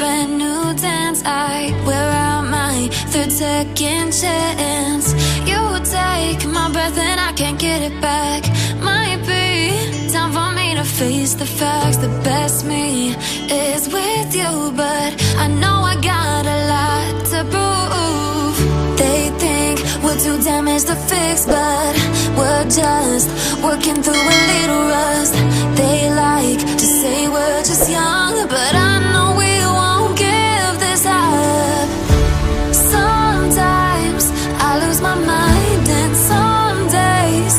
brand new dance. I wear out my third second chance. You take my breath and I can't get it back. Might be time for me to face the facts. The best me is with you, but I know I got a lot to prove. They think we're too damaged to fix, but we're just working through a little rust. They like to say we're just young, but I know we won't give this up. Sometimes I lose my mind, and some days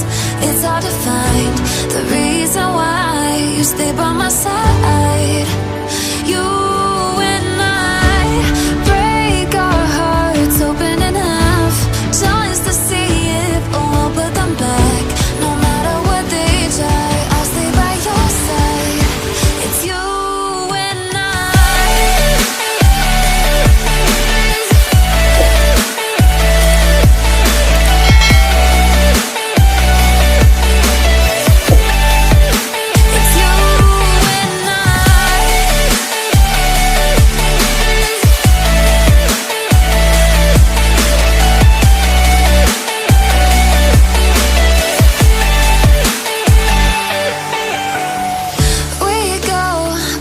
it's hard to find the reason why you stay by my side. You and I break our hearts open enough just to see if we'll put them back. No matter what they try, I'll stay by your side. It's you and I. It's you and I. We go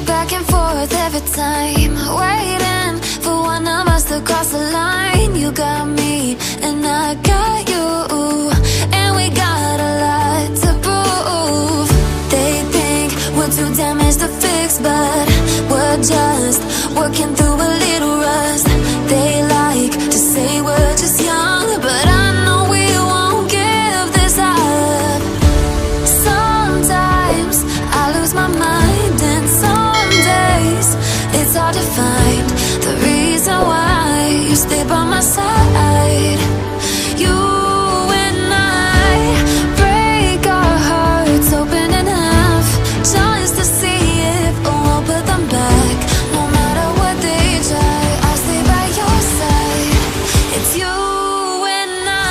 back and forth every time, waiting for one of us to cross the line. You got me and I got you, and we got a lot to prove. They think we're too damaged to fix, but we're just working through a little rust. They like to say we're just young, but I know we won't give this up. Sometimes I lose my mind, and some days it's hard to find the reason why you stay by my side. You and I break our hearts open enough just to see if we'll put them back. No matter what they try, I'll stay by your side. It's you and I.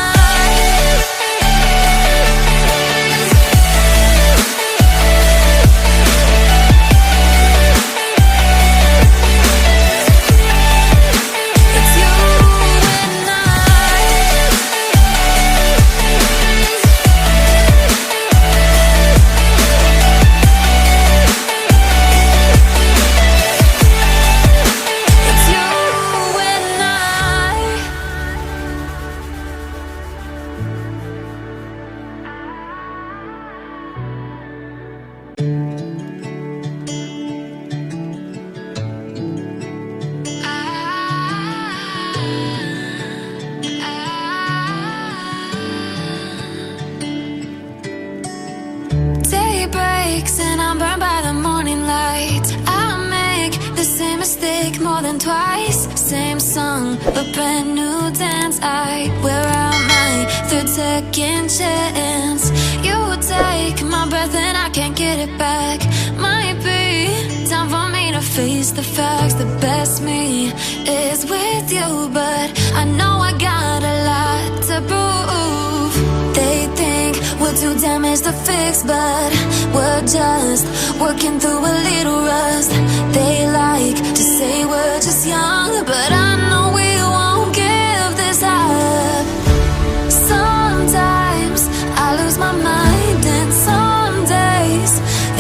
It's you and I. It's you and I. Day breaks and I'm burned by the morning light. I make the same mistake more than twice. Same song, but brand new dance. I wear out my third second chance. You take my breath and I can't get it back. Might be time for me to face the facts. The best me is with you, but I know I got a lot to prove. They think we're too damaged to fix, but we're just working through a little rust. They like to say we're just young, but I know we won't give this up. Sometimes I lose my mind, and some days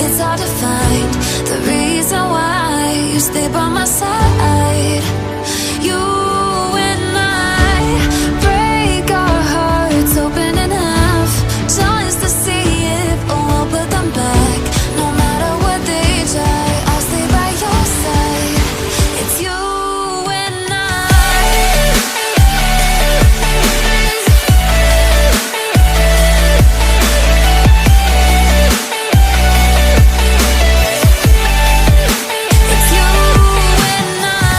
it's hard to find the reason why you stay by my side. You and I break our hearts open enough just to see if we'll put them back. No matter what they try, I'll stay by your side. It's you and I. It's you and I.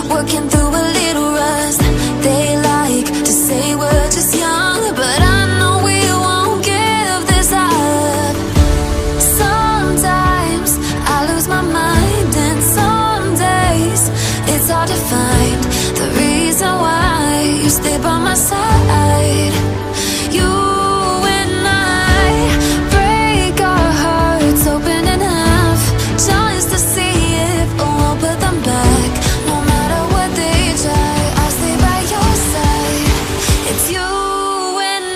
working through a little rust. They like to say we're just young, but I know we won't give this up. Sometimes I lose my mind, and some days it's hard to find the reason why you stay by my side. You and I break our hearts open in half, just to see if we'll put them back. No matter what they try, I'll stay by your side. It's you and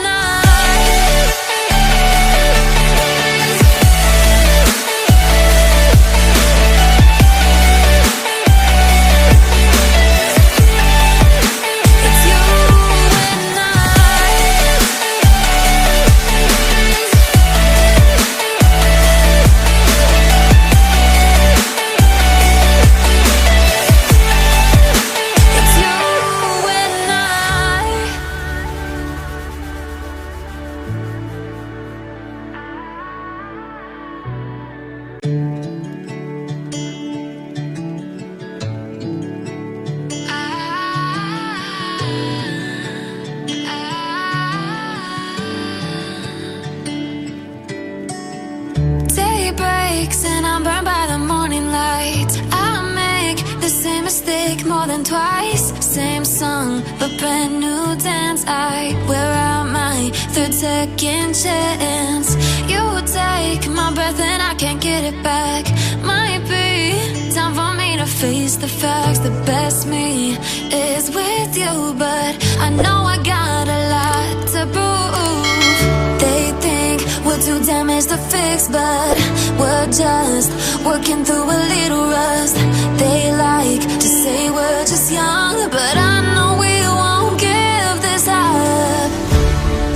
and I'm burned by the morning light. I make the same mistake more than twice. Same song, but brand new dance. I wear out my third second chance. You take my breath and I can't get it back. Might be time for me to face the facts. The best me is with you, but I know I got a lot to prove. They think we're too damaged to fix, but we're just working through a little rust. They like to say we're just young, but I know we won't give this up.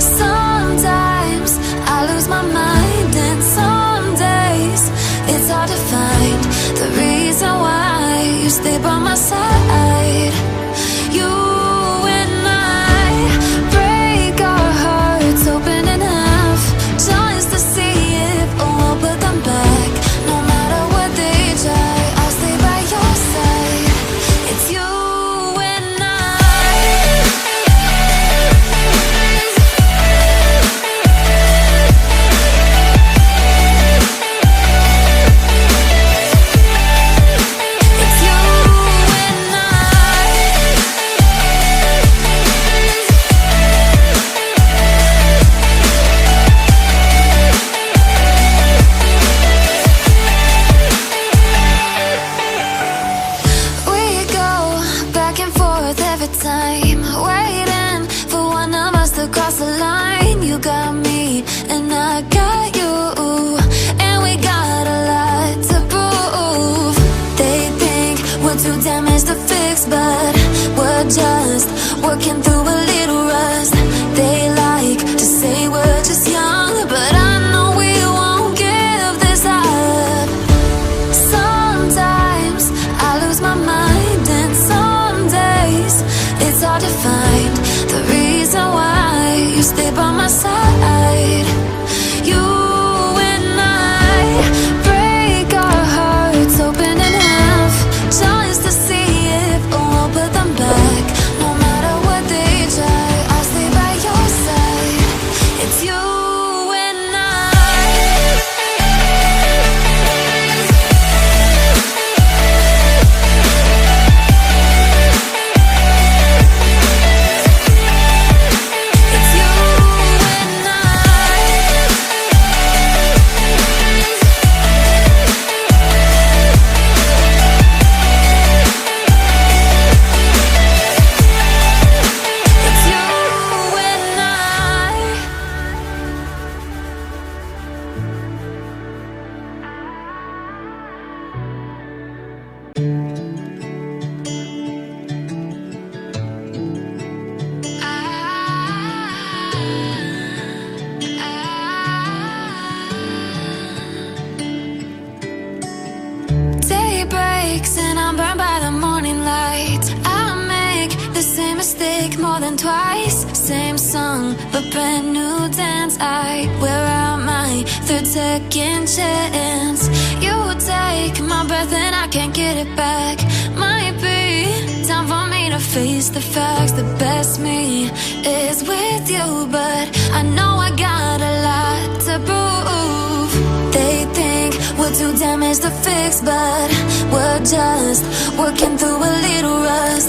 Sometimes I lose my mind, and some days it's hard to find the reason why you stay by my side. You and I break our hearts open in half, just to see if we'll put them back. No matter what they try, I'll stay by your side. It's you and It's you and we go back and forth every time, waiting for one of us to cross the line. You got me and I got you, and we got a lot to prove. They think we're too damaged to fix, but we're just working through a little rust. They like to say we're just young, but I know we won't give this up. Sometimes I lose my mind, and some days it's hard to find the reason why you stay by my side. You and I break our hearts open in half, just to see if we'll put them back. No matter what they try, I'll stay by your side. It's you and It's you and It's you and Day breaks and I'm burned by the morning light. I make the same mistake more than twice. Same song, but brand new dance. I wear out my third second chance. You You take my breath and I can't get it back. Might be time for me to face the facts. The best me is with you, but I know I got a lot to prove. They think we're too damaged to fix, but we're just working through a little rust.